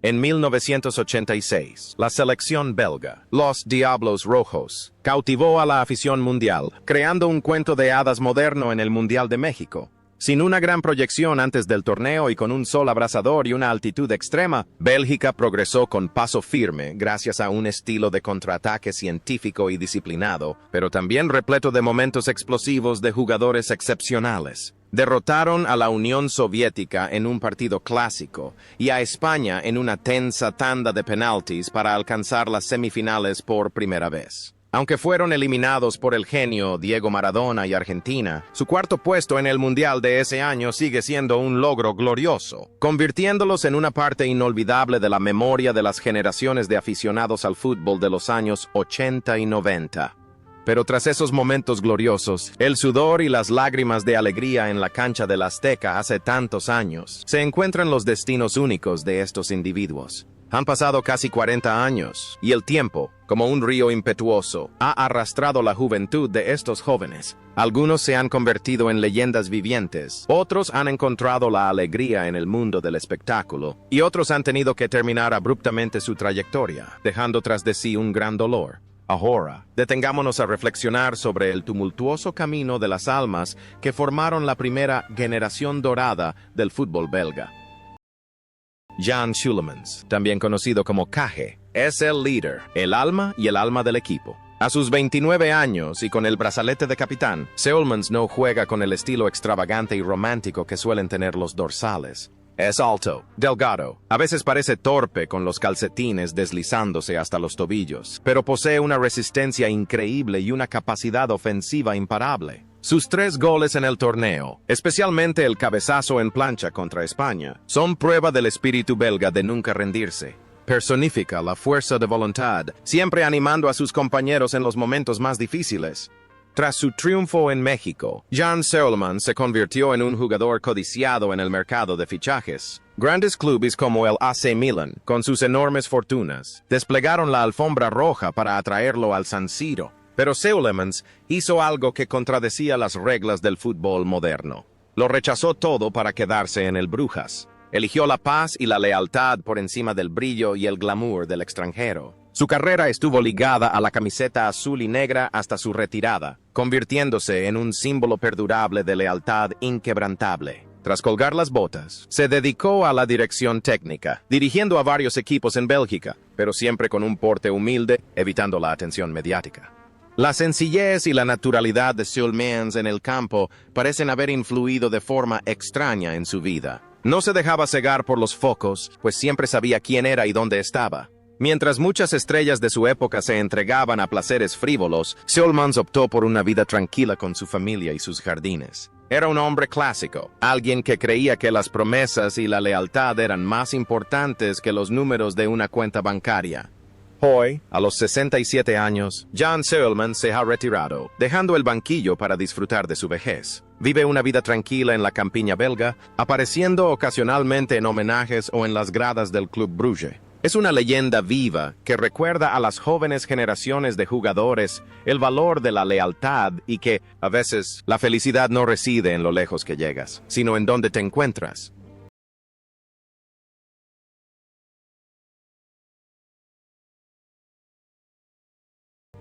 En 1986, la selección belga, los Diablos Rojos, cautivó a la afición mundial, creando un cuento de hadas moderno en el Mundial de México. Sin una gran proyección antes del torneo y con un sol abrasador y una altitud extrema, Bélgica progresó con paso firme gracias a un estilo de contraataque científico y disciplinado, pero también repleto de momentos explosivos de jugadores excepcionales. Derrotaron a la Unión Soviética en un partido clásico y a España en una tensa tanda de penaltis para alcanzar las semifinales por primera vez. Aunque fueron eliminados por el genio Diego Maradona y Argentina, su cuarto puesto en el Mundial de ese año sigue siendo un logro glorioso, convirtiéndolos en una parte inolvidable de la memoria de las generaciones de aficionados al fútbol de los años 80 y 90. Pero tras esos momentos gloriosos, el sudor y las lágrimas de alegría en la cancha del Azteca hace tantos años, se encuentran los destinos únicos de estos individuos. Han pasado casi 40 años, y el tiempo, como un río impetuoso, ha arrastrado la juventud de estos jóvenes. Algunos se han convertido en leyendas vivientes, otros han encontrado la alegría en el mundo del espectáculo, y otros han tenido que terminar abruptamente su trayectoria, dejando tras de sí un gran dolor. Ahora, detengámonos a reflexionar sobre el tumultuoso camino de las almas que formaron la primera generación dorada del fútbol belga. Jan Scheulemans, también conocido como Caje, es el líder, el alma y el alma del equipo. A sus 29 años y con el brazalete de capitán, Scheulemans no juega con el estilo extravagante y romántico que suelen tener los dorsales. Es alto, delgado, a veces parece torpe con los calcetines deslizándose hasta los tobillos, pero posee una resistencia increíble y una capacidad ofensiva imparable. Sus 3 goles en el torneo, especialmente el cabezazo en plancha contra España, son prueba del espíritu belga de nunca rendirse. Personifica la fuerza de voluntad, siempre animando a sus compañeros en los momentos más difíciles. Tras su triunfo en México, Jan Scheulemans se convirtió en un jugador codiciado en el mercado de fichajes. Grandes clubes como el AC Milan, con sus enormes fortunas, desplegaron la alfombra roja para atraerlo al San Siro. Pero Scheulemans hizo algo que contradecía las reglas del fútbol moderno. Lo rechazó todo para quedarse en el Brujas. Eligió la paz y la lealtad por encima del brillo y el glamour del extranjero. Su carrera estuvo ligada a la camiseta azul y negra hasta su retirada, convirtiéndose en un símbolo perdurable de lealtad inquebrantable. Tras colgar las botas, se dedicó a la dirección técnica, dirigiendo a varios equipos en Bélgica, pero siempre con un porte humilde, evitando la atención mediática. La sencillez y la naturalidad de Scheulemans en el campo parecen haber influido de forma extraña en su vida. No se dejaba cegar por los focos, pues siempre sabía quién era y dónde estaba. Mientras muchas estrellas de su época se entregaban a placeres frívolos, Scheulemans optó por una vida tranquila con su familia y sus jardines. Era un hombre clásico, alguien que creía que las promesas y la lealtad eran más importantes que los números de una cuenta bancaria. Hoy, a los 67 años, Jan Scheulemans se ha retirado, dejando el banquillo para disfrutar de su vejez. Vive una vida tranquila en la campiña belga, apareciendo ocasionalmente en homenajes o en las gradas del Club Brugge. Es una leyenda viva que recuerda a las jóvenes generaciones de jugadores el valor de la lealtad y que, a veces, la felicidad no reside en lo lejos que llegas, sino en donde te encuentras.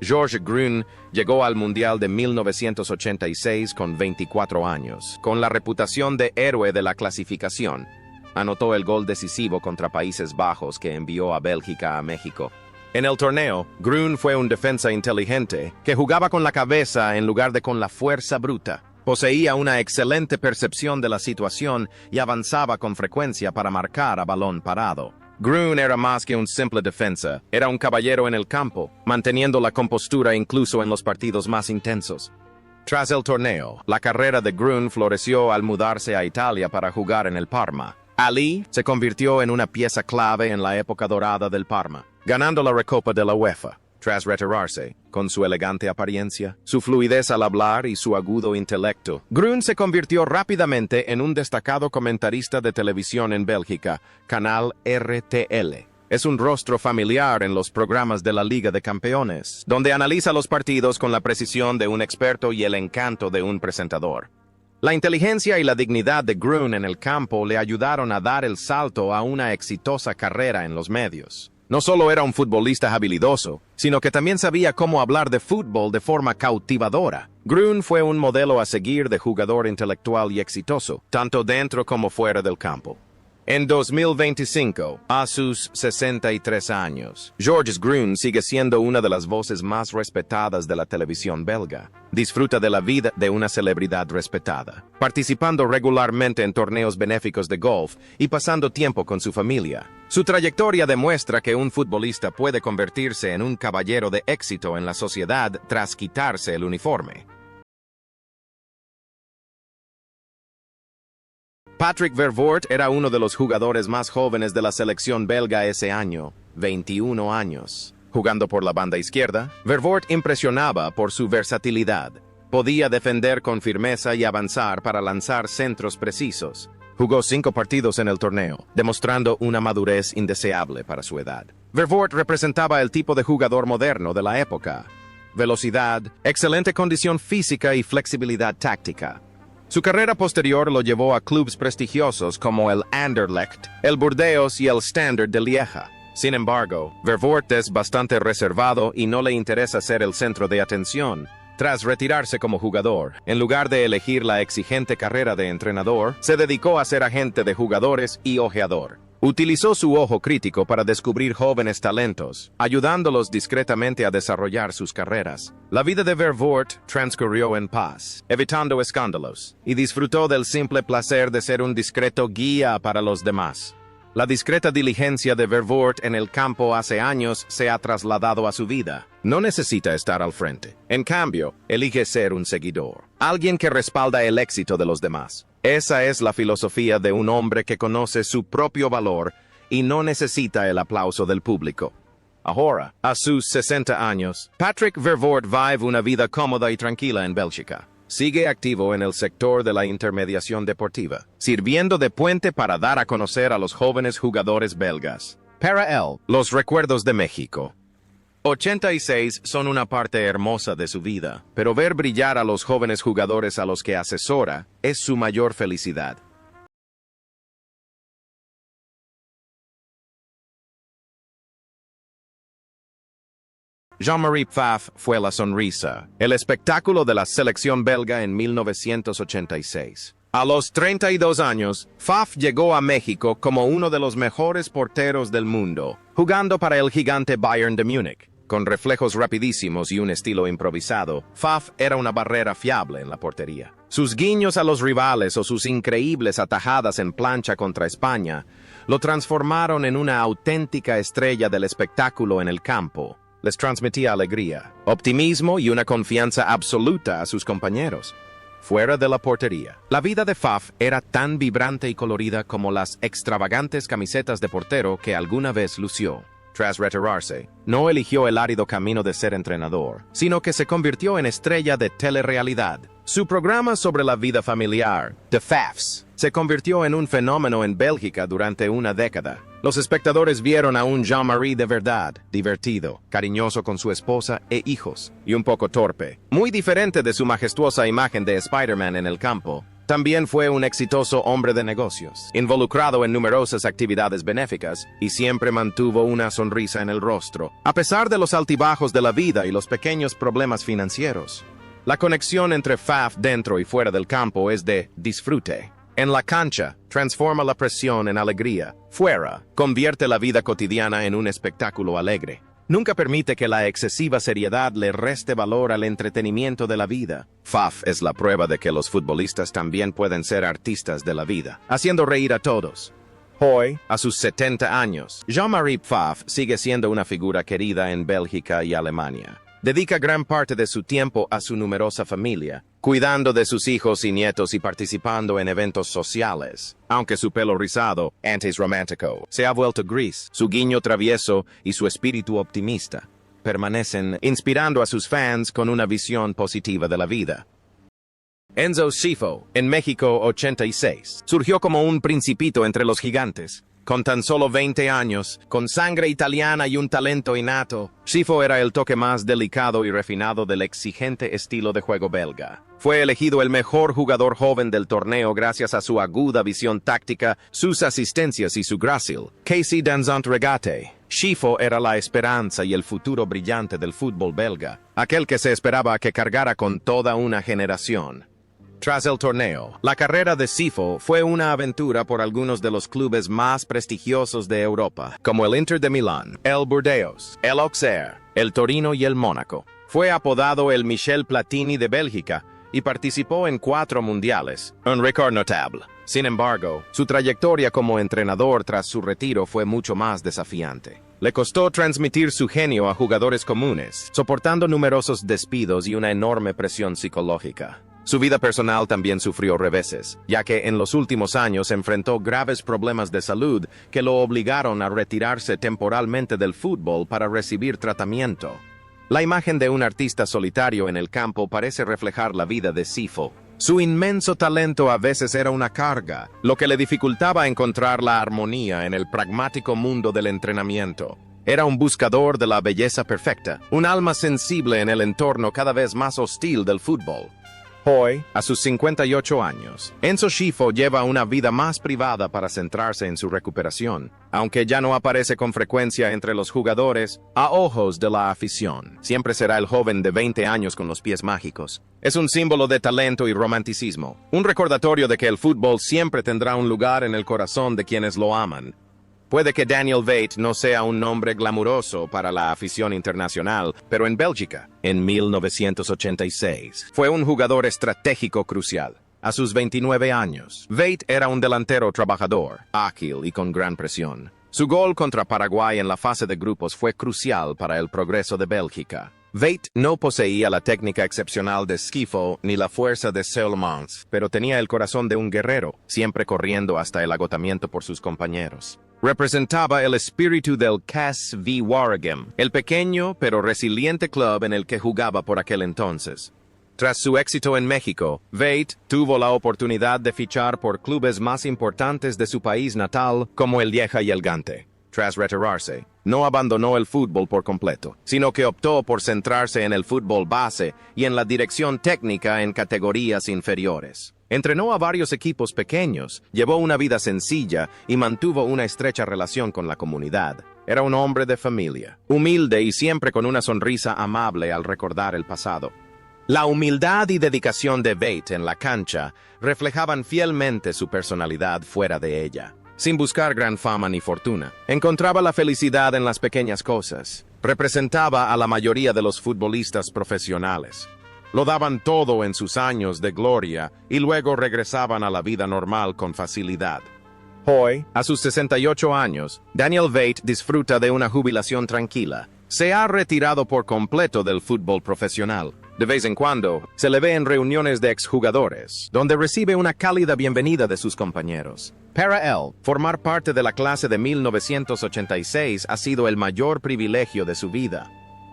Georges Grun llegó al Mundial de 1986 con 24 años, con la reputación de héroe de la clasificación. Anotó el gol decisivo contra Países Bajos que envió a Bélgica a México. En el torneo, Grun fue un defensa inteligente que jugaba con la cabeza en lugar de con la fuerza bruta. Poseía una excelente percepción de la situación y avanzaba con frecuencia para marcar a balón parado. Grun era más que un simple defensa, era un caballero en el campo, manteniendo la compostura incluso en los partidos más intensos. Tras el torneo, la carrera de Grun floreció al mudarse a Italia para jugar en el Parma. Ali se convirtió en una pieza clave en la época dorada del Parma, ganando la Recopa de la UEFA. Tras retirarse, con su elegante apariencia, su fluidez al hablar y su agudo intelecto, Grun se convirtió rápidamente en un destacado comentarista de televisión en Bélgica, canal RTL. Es un rostro familiar en los programas de la Liga de Campeones, donde analiza los partidos con la precisión de un experto y el encanto de un presentador. La inteligencia y la dignidad de Grün en el campo le ayudaron a dar el salto a una exitosa carrera en los medios. No solo era un futbolista habilidoso, sino que también sabía cómo hablar de fútbol de forma cautivadora. Grün fue un modelo a seguir de jugador intelectual y exitoso, tanto dentro como fuera del campo. En 2025, a sus 63 años, Georges Grün sigue siendo una de las voces más respetadas de la televisión belga. Disfruta de la vida de una celebridad respetada, participando regularmente en torneos benéficos de golf y pasando tiempo con su familia. Su trayectoria demuestra que un futbolista puede convertirse en un caballero de éxito en la sociedad tras quitarse el uniforme. Patrick Vervoort era uno de los jugadores más jóvenes de la selección belga ese año, 21 años. Jugando por la banda izquierda, Vervoort impresionaba por su versatilidad. Podía defender con firmeza y avanzar para lanzar centros precisos. Jugó 5 partidos en el torneo, demostrando una madurez indeseable para su edad. Vervoort representaba el tipo de jugador moderno de la época. Velocidad, excelente condición física y flexibilidad táctica. Su carrera posterior lo llevó a clubes prestigiosos como el Anderlecht, el Burdeos y el Standard de Lieja. Sin embargo, Vervoort es bastante reservado y no le interesa ser el centro de atención. Tras retirarse como jugador, en lugar de elegir la exigente carrera de entrenador, se dedicó a ser agente de jugadores y ojeador. Utilizó su ojo crítico para descubrir jóvenes talentos, ayudándolos discretamente a desarrollar sus carreras. La vida de Vervoort transcurrió en paz, evitando escándalos, y disfrutó del simple placer de ser un discreto guía para los demás. La discreta diligencia de Vervoort en el campo hace años se ha trasladado a su vida. No necesita estar al frente. En cambio, elige ser un seguidor, alguien que respalda el éxito de los demás. Esa es la filosofía de un hombre que conoce su propio valor y no necesita el aplauso del público. Ahora, a sus 60 años, Patrick Vervoort vive una vida cómoda y tranquila en Bélgica. Sigue activo en el sector de la intermediación deportiva, sirviendo de puente para dar a conocer a los jóvenes jugadores belgas. Para él, los recuerdos de México. 86 son una parte hermosa de su vida, pero ver brillar a los jóvenes jugadores a los que asesora es su mayor felicidad. Jean-Marie Pfaff fue la sonrisa, el espectáculo de la selección belga en 1986. A los 32 años, Pfaff llegó a México como uno de los mejores porteros del mundo, jugando para el gigante Bayern de Múnich. Con reflejos rapidísimos y un estilo improvisado, Pfaff era una barrera fiable en la portería. Sus guiños a los rivales o sus increíbles atajadas en plancha contra España lo transformaron en una auténtica estrella del espectáculo en el campo. Les transmitía alegría, optimismo y una confianza absoluta a sus compañeros. Fuera de la portería, la vida de Pfaff era tan vibrante y colorida como las extravagantes camisetas de portero que alguna vez lució. Tras retirarse, no eligió el árido camino de ser entrenador, sino que se convirtió en estrella de telerrealidad. Su programa sobre la vida familiar, The Pfaffs, se convirtió en un fenómeno en Bélgica durante una década. Los espectadores vieron a un Jean-Marie de verdad, divertido, cariñoso con su esposa e hijos, y un poco torpe. Muy diferente de su majestuosa imagen de Spider-Man en el campo, también fue un exitoso hombre de negocios, involucrado en numerosas actividades benéficas, y siempre mantuvo una sonrisa en el rostro, a pesar de los altibajos de la vida y los pequeños problemas financieros. La conexión entre Pfaff dentro y fuera del campo es de disfrute. En la cancha, transforma la presión en alegría. Fuera, convierte la vida cotidiana en un espectáculo alegre. Nunca permite que la excesiva seriedad le reste valor al entretenimiento de la vida. Pfaff es la prueba de que los futbolistas también pueden ser artistas de la vida, haciendo reír a todos. Hoy, a sus 70 años, Jean-Marie Pfaff sigue siendo una figura querida en Bélgica y Alemania. Dedica gran parte de su tiempo a su numerosa familia, cuidando de sus hijos y nietos y participando en eventos sociales. Aunque su pelo rizado, antes romántico, se ha vuelto gris, su guiño travieso y su espíritu optimista permanecen inspirando a sus fans con una visión positiva de la vida. Enzo Scifo, en México 86, surgió como un principito entre los gigantes. Con tan solo 20 años, con sangre italiana y un talento innato, Scifo era el toque más delicado y refinado del exigente estilo de juego belga. Fue elegido el mejor jugador joven del torneo gracias a su aguda visión táctica, sus asistencias y su grácil. Casey Danzant Regate. Scifo era la esperanza y el futuro brillante del fútbol belga, aquel que se esperaba que cargara con toda una generación. Tras el torneo, la carrera de Scifo fue una aventura por algunos de los clubes más prestigiosos de Europa, como el Inter de Milán, el Burdeos, el Auxerre, el Torino y el Mónaco. Fue apodado el Michel Platini de Bélgica y participó en 4 mundiales, un récord notable. Sin embargo, su trayectoria como entrenador tras su retiro fue mucho más desafiante. Le costó transmitir su genio a jugadores comunes, soportando numerosos despidos y una enorme presión psicológica. Su vida personal también sufrió reveses, ya que en los últimos años enfrentó graves problemas de salud que lo obligaron a retirarse temporalmente del fútbol para recibir tratamiento. La imagen de un artista solitario en el campo parece reflejar la vida de Scifo. Su inmenso talento a veces era una carga, lo que le dificultaba encontrar la armonía en el pragmático mundo del entrenamiento. Era un buscador de la belleza perfecta, un alma sensible en el entorno cada vez más hostil del fútbol. Hoy, a sus 58 años, Enzo Scifo lleva una vida más privada para centrarse en su recuperación, aunque ya no aparece con frecuencia entre los jugadores, a ojos de la afición. Siempre será el joven de 20 años con los pies mágicos. Es un símbolo de talento y romanticismo, un recordatorio de que el fútbol siempre tendrá un lugar en el corazón de quienes lo aman. Puede que Daniel Veit no sea un nombre glamuroso para la afición internacional, pero en Bélgica, en 1986, fue un jugador estratégico crucial. A sus 29 años, Veit era un delantero trabajador, ágil y con gran presión. Su gol contra Paraguay en la fase de grupos fue crucial para el progreso de Bélgica. Veit no poseía la técnica excepcional de Scifo ni la fuerza de Seulemans, pero tenía el corazón de un guerrero, siempre corriendo hasta el agotamiento por sus compañeros. Representaba el espíritu del KSV Waregem, el pequeño pero resiliente club en el que jugaba por aquel entonces. Tras su éxito en México, Veit tuvo la oportunidad de fichar por clubes más importantes de su país natal, como el Lieja y el Gante. Tras retirarse, no abandonó el fútbol por completo, sino que optó por centrarse en el fútbol base y en la dirección técnica en categorías inferiores. Entrenó a varios equipos pequeños, llevó una vida sencilla y mantuvo una estrecha relación con la comunidad. Era un hombre de familia, humilde y siempre con una sonrisa amable al recordar el pasado. La humildad y dedicación de Veit en la cancha reflejaban fielmente su personalidad fuera de ella. Sin buscar gran fama ni fortuna, encontraba la felicidad en las pequeñas cosas. Representaba a la mayoría de los futbolistas profesionales. Lo daban todo en sus años de gloria y luego regresaban a la vida normal con facilidad. Hoy, a sus 68 años, Daniel Veit disfruta de una jubilación tranquila. Se ha retirado por completo del fútbol profesional. De vez en cuando, se le ve en reuniones de exjugadores, donde recibe una cálida bienvenida de sus compañeros. Para él, formar parte de la clase de 1986 ha sido el mayor privilegio de su vida.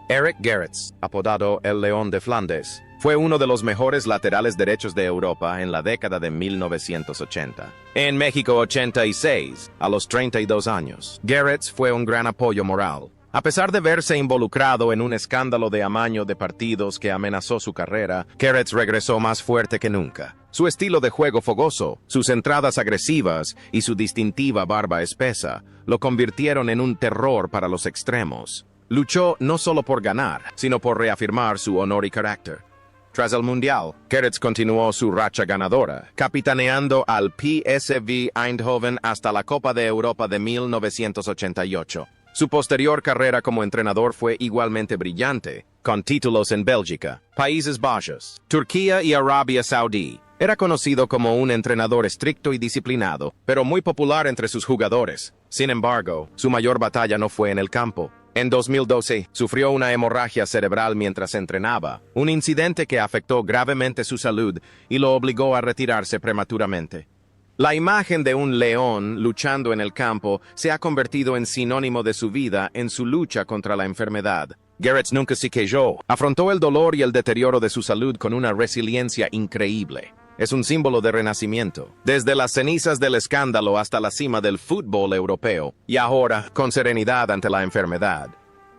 Eric Gerrits, apodado el León de Flandes, fue uno de los mejores laterales derechos de Europa en la década de 1980. En México 86, a los 32 años, Gerrits fue un gran apoyo moral. A pesar de verse involucrado en un escándalo de amaño de partidos que amenazó su carrera, Gerrits regresó más fuerte que nunca. Su estilo de juego fogoso, sus entradas agresivas y su distintiva barba espesa lo convirtieron en un terror para los extremos. Luchó no solo por ganar, sino por reafirmar su honor y carácter. Tras el Mundial, Gerrits continuó su racha ganadora, capitaneando al PSV Eindhoven hasta la Copa de Europa de 1988. Su posterior carrera como entrenador fue igualmente brillante, con títulos en Bélgica, Países Bajos, Turquía y Arabia Saudí. Era conocido como un entrenador estricto y disciplinado, pero muy popular entre sus jugadores. Sin embargo, su mayor batalla no fue en el campo. En 2012, sufrió una hemorragia cerebral mientras entrenaba, un incidente que afectó gravemente su salud y lo obligó a retirarse prematuramente. La imagen de un león luchando en el campo se ha convertido en sinónimo de su vida en su lucha contra la enfermedad. Gerrits nunca se quejó, afrontó el dolor y el deterioro de su salud con una resiliencia increíble. es un símbolo de renacimiento, desde las cenizas del escándalo hasta la cima del fútbol europeo, y ahora con serenidad ante la enfermedad.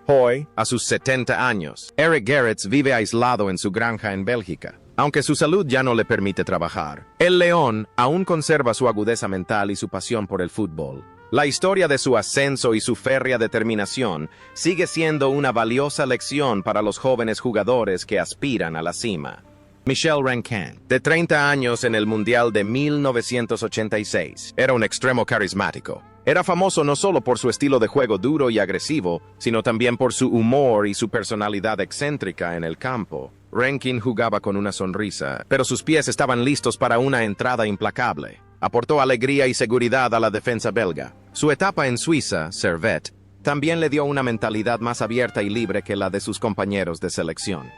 Hoy, a sus 70 años, Eric Gerrits vive aislado en su granja en Bélgica. Aunque su salud ya no le permite trabajar, el León aún conserva su agudeza mental y su pasión por el fútbol. La historia de su ascenso y su férrea determinación sigue siendo una valiosa lección para los jóvenes jugadores que aspiran a la cima. Michel Rankin, de 30 años en el Mundial de 1986, era un extremo carismático. Era famoso no solo por su estilo de juego duro y agresivo, sino también por su humor y su personalidad excéntrica en el campo. Rankin jugaba con una sonrisa, pero sus pies estaban listos para una entrada implacable. Aportó alegría y seguridad a la defensa belga. Su etapa en Suiza, Servette, también le dio una mentalidad más abierta y libre que la de sus compañeros de selección.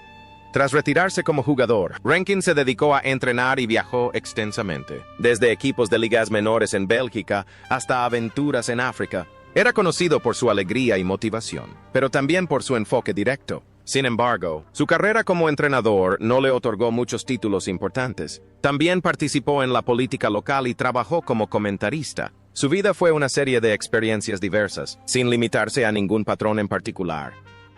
Tras retirarse como jugador, Rankin se dedicó a entrenar y viajó extensamente, desde equipos de ligas menores en Bélgica hasta aventuras en África. Era conocido por su alegría y motivación, pero también por su enfoque directo. Sin embargo, su carrera como entrenador no le otorgó muchos títulos importantes. También participó en la política local y trabajó como comentarista. Su vida fue una serie de experiencias diversas, sin limitarse a ningún patrón en particular.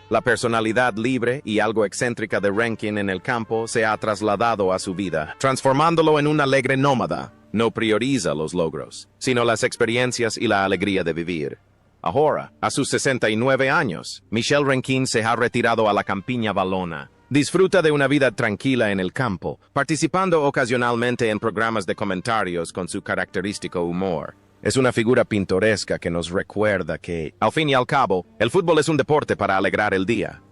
La personalidad libre y algo excéntrica de Rankin en el campo se ha trasladado a su vida, transformándolo en un alegre nómada. No prioriza los logros, sino las experiencias y la alegría de vivir. Ahora, a sus 69 años, Michel Rankin se ha retirado a la campiña valona. Disfruta de una vida tranquila en el campo, participando ocasionalmente en programas de comentarios con su característico humor. Es una figura pintoresca que nos recuerda que, al fin y al cabo, el fútbol es un deporte para alegrar el día.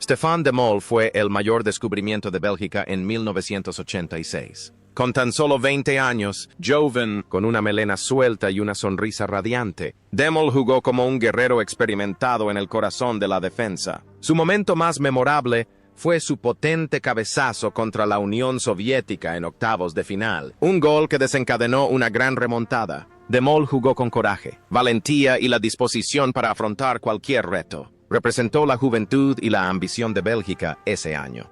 Stéphane de Mol fue el mayor descubrimiento de Bélgica en 1986. Con tan solo 20 años, joven, con una melena suelta y una sonrisa radiante, De Mol jugó como un guerrero experimentado en el corazón de la defensa. Su momento más memorable fue su potente cabezazo contra la Unión Soviética en octavos de final, un gol que desencadenó una gran remontada. De Mol jugó con coraje, valentía y la disposición para afrontar cualquier reto. Representó la juventud y la ambición de Bélgica ese año.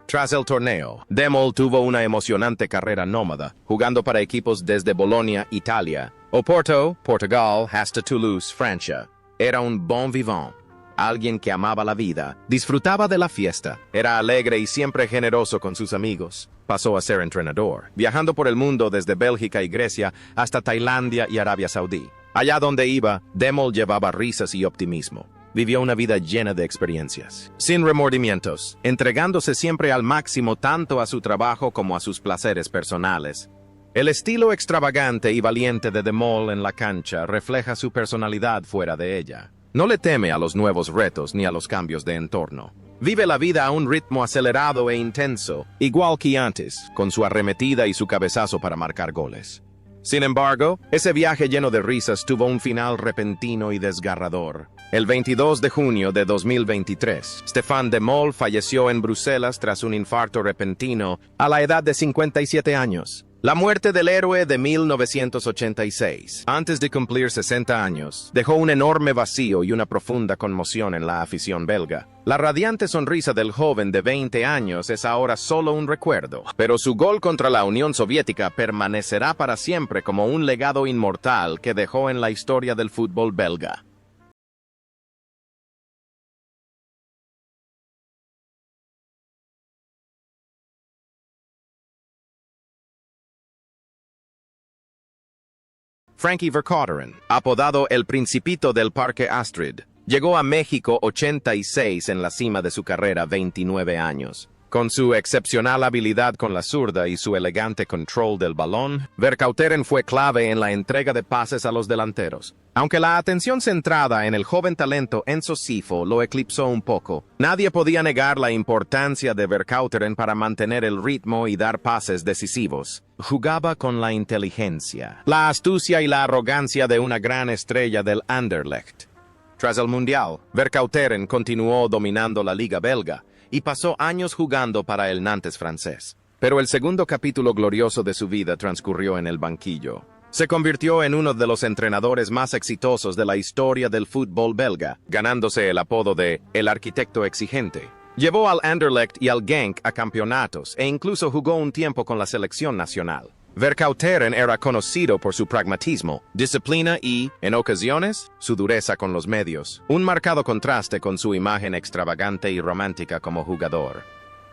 Tras el torneo, De Mol tuvo una emocionante carrera nómada, jugando para equipos desde Bolonia, Italia, Oporto, Portugal, hasta Toulouse, Francia. Era un bon vivant, alguien que amaba la vida, disfrutaba de la fiesta, era alegre y siempre generoso con sus amigos. Pasó a ser entrenador, viajando por el mundo desde Bélgica y Grecia hasta Tailandia y Arabia Saudí. Allá donde iba, De Mol llevaba risas y optimismo. Vivió una vida llena de experiencias, sin remordimientos, entregándose siempre al máximo tanto a su trabajo como a sus placeres personales. El estilo extravagante y valiente de Mol en la cancha refleja su personalidad fuera de ella. No le teme a los nuevos retos ni a los cambios de entorno. Vive la vida a un ritmo acelerado e intenso, igual que antes, con su arremetida y su cabezazo para marcar goles. Sin embargo, ese viaje lleno de risas tuvo un final repentino y desgarrador. El 22 de junio de 2023, Stéphane de Mol falleció en Bruselas tras un infarto repentino a la edad de 57 años. La muerte del héroe de 1986, antes de cumplir 60 años, dejó un enorme vacío y una profunda conmoción en la afición belga. La radiante sonrisa del joven de 20 años es ahora solo un recuerdo, pero su gol contra la Unión Soviética permanecerá para siempre como un legado inmortal que dejó en la historia del fútbol belga. Frankie Vercauteren, apodado el Principito del Parque Astrid, llegó a México 86 en la cima de su carrera 29 años. Con su excepcional habilidad con la zurda y su elegante control del balón, Vercauteren fue clave en la entrega de pases a los delanteros. Aunque la atención centrada en el joven talento Enzo Scifo lo eclipsó un poco, nadie podía negar la importancia de Vercauteren para mantener el ritmo y dar pases decisivos. Jugaba con la inteligencia, la astucia y la arrogancia de una gran estrella del Anderlecht. Tras el Mundial, Vercauteren continuó dominando la liga belga y pasó años jugando para el Nantes francés. Pero el segundo capítulo glorioso de su vida transcurrió en el banquillo. Se convirtió en uno de los entrenadores más exitosos de la historia del fútbol belga, ganándose el apodo de «el arquitecto exigente». Llevó al Anderlecht y al Genk a campeonatos e incluso jugó un tiempo con la selección nacional. Vercauteren era conocido por su pragmatismo, disciplina y, en ocasiones, su dureza con los medios, un marcado contraste con su imagen extravagante y romántica como jugador.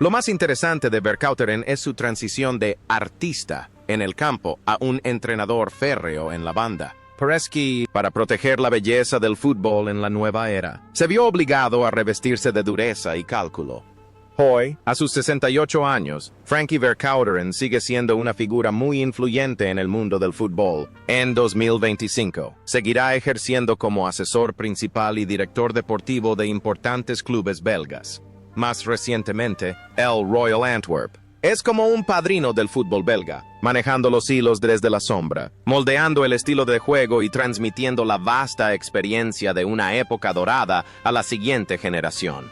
Lo más interesante de Vercauteren es su transición de artista en el campo a un entrenador férreo en la banda. Parece para proteger la belleza del fútbol en la nueva era, se vio obligado a revestirse de dureza y cálculo. Hoy, a sus 68 años, Frankie Vercauteren sigue siendo una figura muy influyente en el mundo del fútbol. En 2025, seguirá ejerciendo como asesor principal y director deportivo de importantes clubes belgas. Más recientemente, el Royal Antwerp. Es como un padrino del fútbol belga, manejando los hilos desde la sombra, moldeando el estilo de juego y transmitiendo la vasta experiencia de una época dorada a la siguiente generación.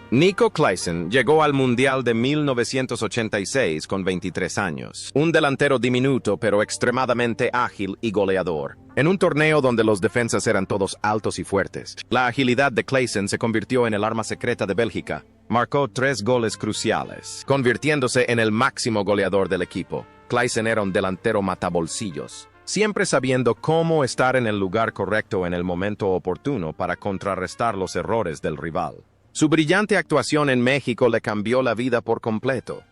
Nico Claesen llegó al Mundial de 1986 con 23 años, un delantero diminuto pero extremadamente ágil y goleador. En un torneo donde los defensas eran todos altos y fuertes, la agilidad de Claesen se convirtió en el arma secreta de Bélgica. Marcó 3 goles cruciales, convirtiéndose en el máximo goleador del equipo. Claesen era un delantero matabolsillos, siempre sabiendo cómo estar en el lugar correcto en el momento oportuno para contrarrestar los errores del rival. Su brillante actuación en México le cambió la vida por completo.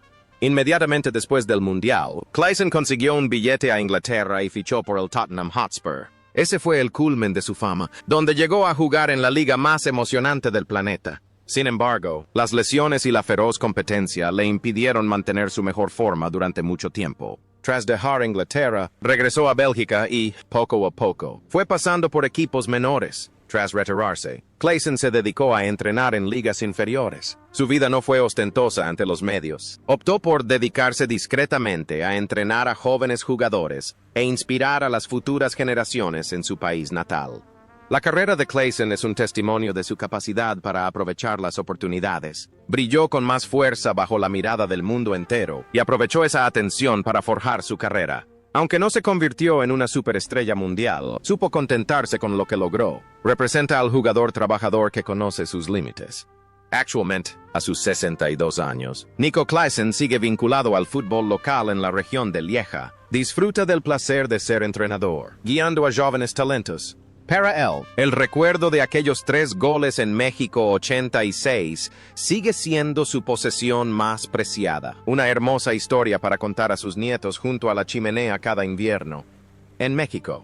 Inmediatamente después del Mundial, Claesen consiguió un billete a Inglaterra y fichó por el Tottenham Hotspur. Ese fue el culmen de su fama, donde llegó a jugar en la liga más emocionante del planeta. Sin embargo, las lesiones y la feroz competencia le impidieron mantener su mejor forma durante mucho tiempo. Tras dejar Inglaterra, regresó a Bélgica y, poco a poco, fue pasando por equipos menores. Tras retirarse, Claesen se dedicó a entrenar en ligas inferiores. Su vida no fue ostentosa ante los medios. Optó por dedicarse discretamente a entrenar a jóvenes jugadores e inspirar a las futuras generaciones en su país natal. La carrera de Claesen es un testimonio de su capacidad para aprovechar las oportunidades. Brilló con más fuerza bajo la mirada del mundo entero y aprovechó esa atención para forjar su carrera. Aunque no se convirtió en una superestrella mundial, supo contentarse con lo que logró. Representa al jugador trabajador que conoce sus límites. Actualmente, a sus 62 años, Nico Claesen sigue vinculado al fútbol local en la región de Lieja. Disfruta del placer de ser entrenador, guiando a jóvenes talentos. Para él, el recuerdo de aquellos 3 goles en México 86 sigue siendo su posesión más preciada. Una hermosa historia para contar a sus nietos junto a la chimenea cada invierno. En México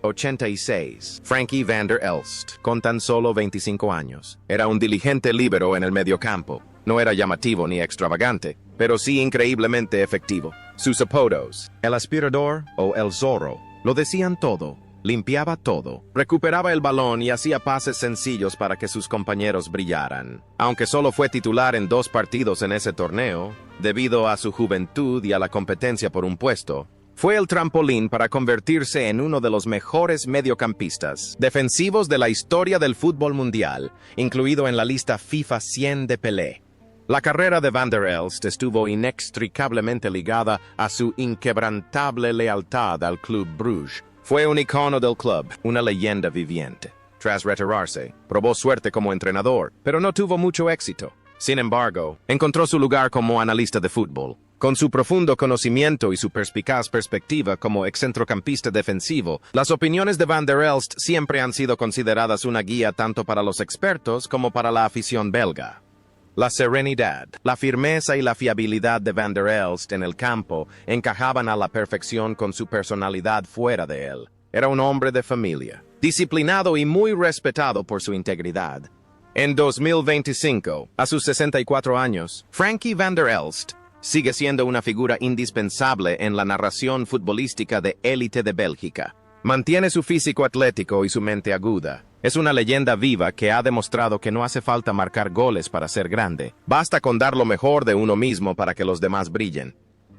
86, Frankie van der Elst, con tan solo 25 años, era un diligente líbero en el mediocampo. No era llamativo ni extravagante, pero sí increíblemente efectivo. Sus apodos, el aspirador o el zorro, lo decían todo. Limpiaba todo, recuperaba el balón y hacía pases sencillos para que sus compañeros brillaran. Aunque solo fue titular en 2 partidos en ese torneo, debido a su juventud y a la competencia por un puesto, fue el trampolín para convertirse en uno de los mejores mediocampistas defensivos de la historia del fútbol mundial, incluido en la lista FIFA 100 de Pelé. La carrera de Van der Elst estuvo inextricablemente ligada a su inquebrantable lealtad al Club Bruges. Fue un icono del club, una leyenda viviente. Tras retirarse, probó suerte como entrenador, pero no tuvo mucho éxito. Sin embargo, encontró su lugar como analista de fútbol. Con su profundo conocimiento y su perspicaz perspectiva como excentrocampista defensivo, las opiniones de Van der Elst siempre han sido consideradas una guía tanto para los expertos como para la afición belga. La serenidad, la firmeza y la fiabilidad de Van der Elst en el campo encajaban a la perfección con su personalidad fuera de él. Era un hombre de familia, disciplinado y muy respetado por su integridad. En 2025, a sus 64 años, Frankie van der Elst sigue siendo una figura indispensable en la narración futbolística de élite de Bélgica. Mantiene su físico atlético y su mente aguda. Es una leyenda viva que ha demostrado que no hace falta marcar goles para ser grande. Basta con dar lo mejor de uno mismo para que los demás brillen.